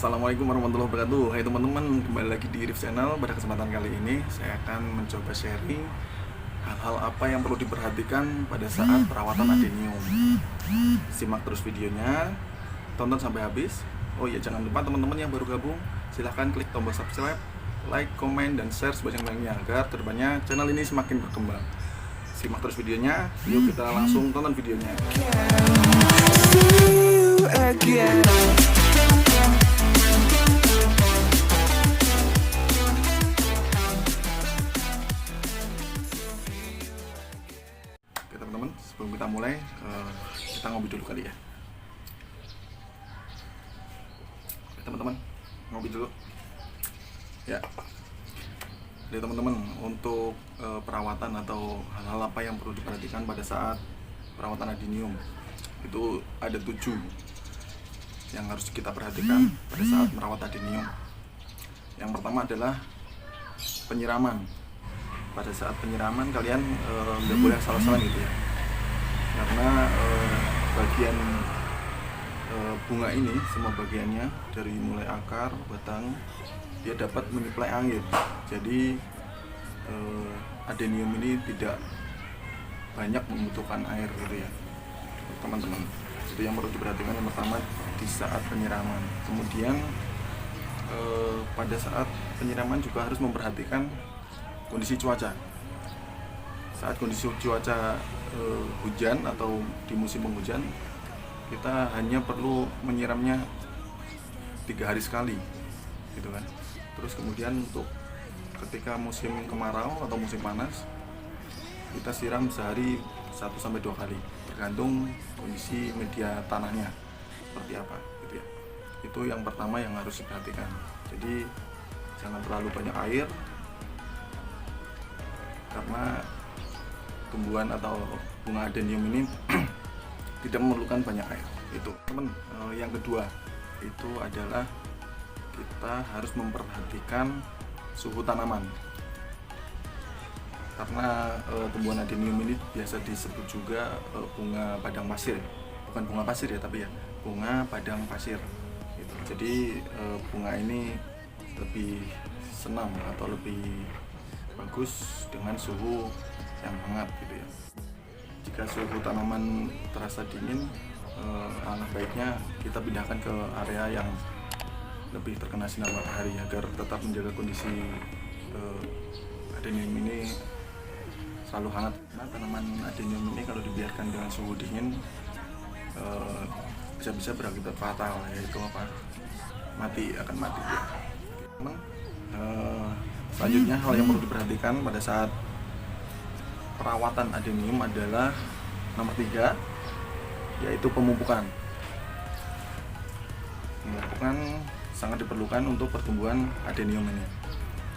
Assalamualaikum warahmatullahi wabarakatuh. Hai teman-teman, kembali lagi di Rif Channel. Pada kesempatan kali ini saya akan mencoba sharing hal-hal apa yang perlu diperhatikan pada saat perawatan adenium. Simak terus videonya, tonton sampai habis. Oh iya, jangan lupa teman-teman yang baru gabung, silahkan klik tombol subscribe, like, komen, dan share sebanyak-banyaknya agar kedepannya channel ini semakin berkembang. Simak terus videonya, yuk kita langsung tonton videonya. Oke teman-teman, sebelum kita mulai, kita ngopi dulu kali ya. Oke teman-teman, ngopi dulu. Ya. Jadi teman-teman, untuk perawatan atau hal-hal apa yang perlu diperhatikan pada saat perawatan adenium, itu ada 7 yang harus kita perhatikan pada saat merawat adenium. Yang pertama adalah penyiraman. Pada saat penyiraman kalian nggak boleh salah-salah gitu ya, karena bagian bunga ini, semua bagiannya dari mulai akar, batang, dia dapat menyuplai air. Jadi adenium ini tidak banyak membutuhkan air gitu ya teman-teman. Itu yang perlu diperhatikan yang pertama di saat penyiraman. Kemudian pada saat penyiraman juga harus memperhatikan kondisi cuaca. Saat kondisi cuaca hujan atau di musim penghujan, kita hanya perlu menyiramnya 3 hari sekali gitu kan. Terus kemudian untuk ketika musim kemarau atau musim panas, kita siram sehari 1-2 kali, tergantung kondisi media tanahnya seperti apa gitu ya. Itu yang pertama yang harus diperhatikan. Jadi jangan terlalu banyak air, karena tumbuhan atau bunga adenium ini tidak memerlukan banyak air. Itu teman. Yang kedua itu adalah kita harus memperhatikan suhu tanaman, karena tumbuhan adenium ini biasa disebut juga bunga padang pasir. Bukan bunga pasir ya, tapi ya bunga padang pasir gitu. Jadi bunga ini lebih senang atau lebih bagus dengan suhu yang hangat gitu ya. Jika suhu tanaman terasa dingin, alangkah baiknya kita pindahkan ke area yang lebih terkena sinar matahari agar tetap menjaga kondisi adenium ini selalu hangat. Nah, tanaman adenium ini kalau dibiarkan dengan suhu dingin bisa-bisa berakibat fatal, yaitu akan mati ya. Selanjutnya hal yang perlu diperhatikan pada saat perawatan adenium adalah nomor 3, yaitu pemupukan. Pemupukan sangat diperlukan untuk pertumbuhan adenium ini.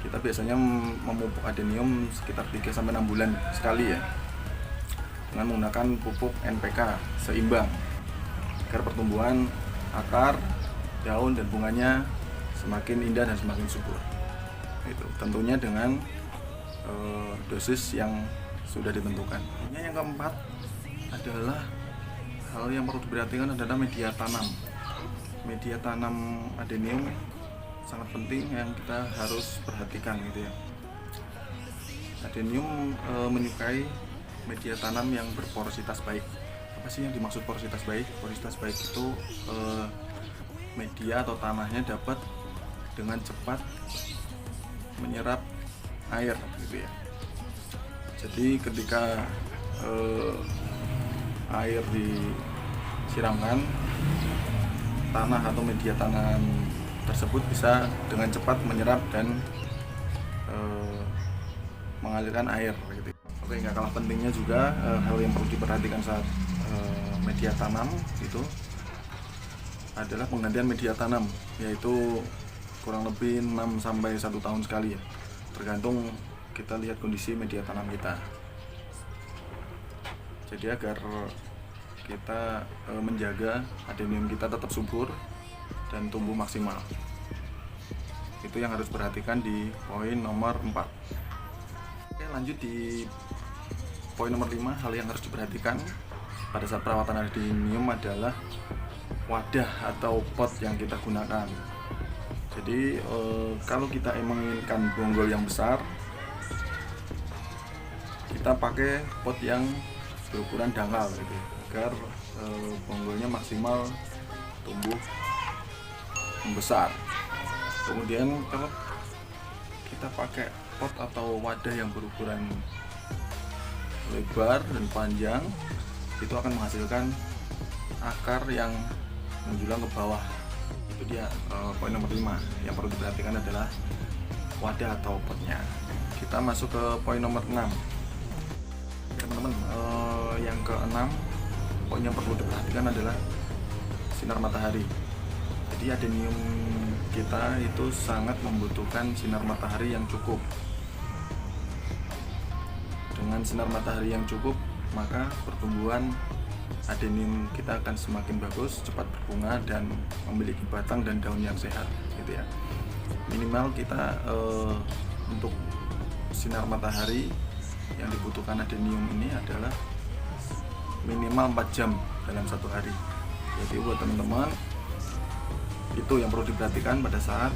Kita biasanya memupuk adenium sekitar 3-6 bulan sekali ya, dengan menggunakan pupuk NPK seimbang agar pertumbuhan akar, daun, dan bunganya semakin indah dan semakin subur. Itu tentunya dengan dosis yang sudah ditentukan. Yang keempat adalah hal yang perlu diperhatikan adalah media tanam. Media tanam adenium sangat penting yang kita harus perhatikan gitu ya. Adenium menyukai media tanam yang berporositas baik. Apa sih yang dimaksud porositas baik? Porositas baik itu media atau tanahnya dapat dengan cepat menyerap air gitu ya. Jadi ketika air disiramkan, tanah atau media tanam tersebut bisa dengan cepat menyerap dan mengalirkan air gitu. Oke, nggak kalah pentingnya juga hal yang perlu diperhatikan saat media tanam itu adalah penggantian media tanam, yaitu kurang lebih 6-1 tahun sekali ya, tergantung kita lihat kondisi media tanam kita. Jadi agar kita menjaga adenium kita tetap subur dan tumbuh maksimal, itu yang harus perhatikan di poin nomor 4. Oke, lanjut di poin nomor 5. Hal yang harus diperhatikan pada saat perawatan adenium adalah wadah atau pot yang kita gunakan. Jadi kalau kita emang inginkan bonggol yang besar, kita pakai pot yang berukuran dangkal gitu, agar bonggolnya maksimal tumbuh membesar. Kemudian kalau kita pakai pot atau wadah yang berukuran lebar dan panjang, itu akan menghasilkan akar yang menjulang ke bawah. Itu dia poin nomor 5. Yang perlu diperhatikan adalah wadah atau potnya. Kita masuk ke poin nomor 6. Teman-teman, yang ke-6, poin yang perlu diperhatikan adalah sinar matahari. Jadi adenium kita itu sangat membutuhkan sinar matahari yang cukup. Dengan sinar matahari yang cukup, maka pertumbuhan adenium kita akan semakin bagus, cepat berbunga dan memiliki batang dan daun yang sehat, gitu ya. Minimal kita untuk sinar matahari yang dibutuhkan adenium ini adalah minimal 4 jam dalam satu hari. Jadi buat teman-teman, itu yang perlu diperhatikan pada saat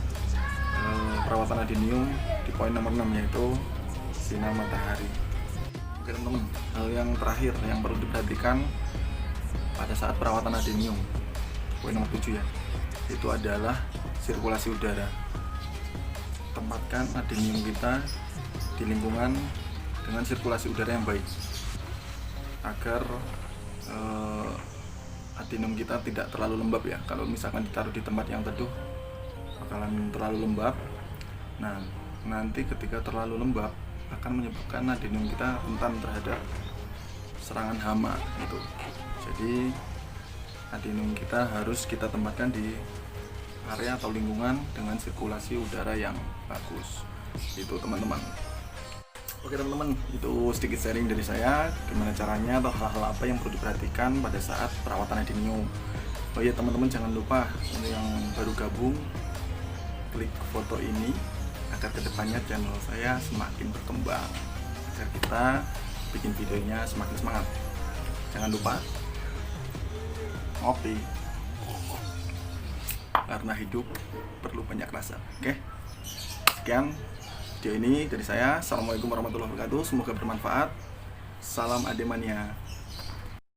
perawatan adenium di poin nomor 6, yaitu sinar matahari. Oke teman-teman, hal yang terakhir yang perlu diperhatikan pada saat perawatan adenium, poin nomor 7 ya, itu adalah sirkulasi udara. Tempatkan adenium kita di lingkungan dengan sirkulasi udara yang baik, agar adenium kita tidak terlalu lembab ya. Kalau misalkan ditaruh di tempat yang teduh bakalan terlalu lembab. Nah, nanti ketika terlalu lembab akan menyebabkan adenium kita rentan terhadap serangan hama gitu. Jadi adenium kita harus kita tempatkan di area atau lingkungan dengan sirkulasi udara yang bagus. Itu teman-teman. Oke teman-teman, itu sedikit sharing dari saya gimana caranya atau hal-hal apa yang perlu diperhatikan pada saat perawatan adenium. Oh iya teman-teman, jangan lupa yang baru gabung klik foto ini agar kedepannya channel saya semakin berkembang, agar kita bikin videonya semakin semangat. Jangan lupa ngopi, karena hidup perlu banyak rasa. Oke, sekian video ini dari saya. Assalamualaikum warahmatullahi wabarakatuh. Semoga bermanfaat. Salam Ademania.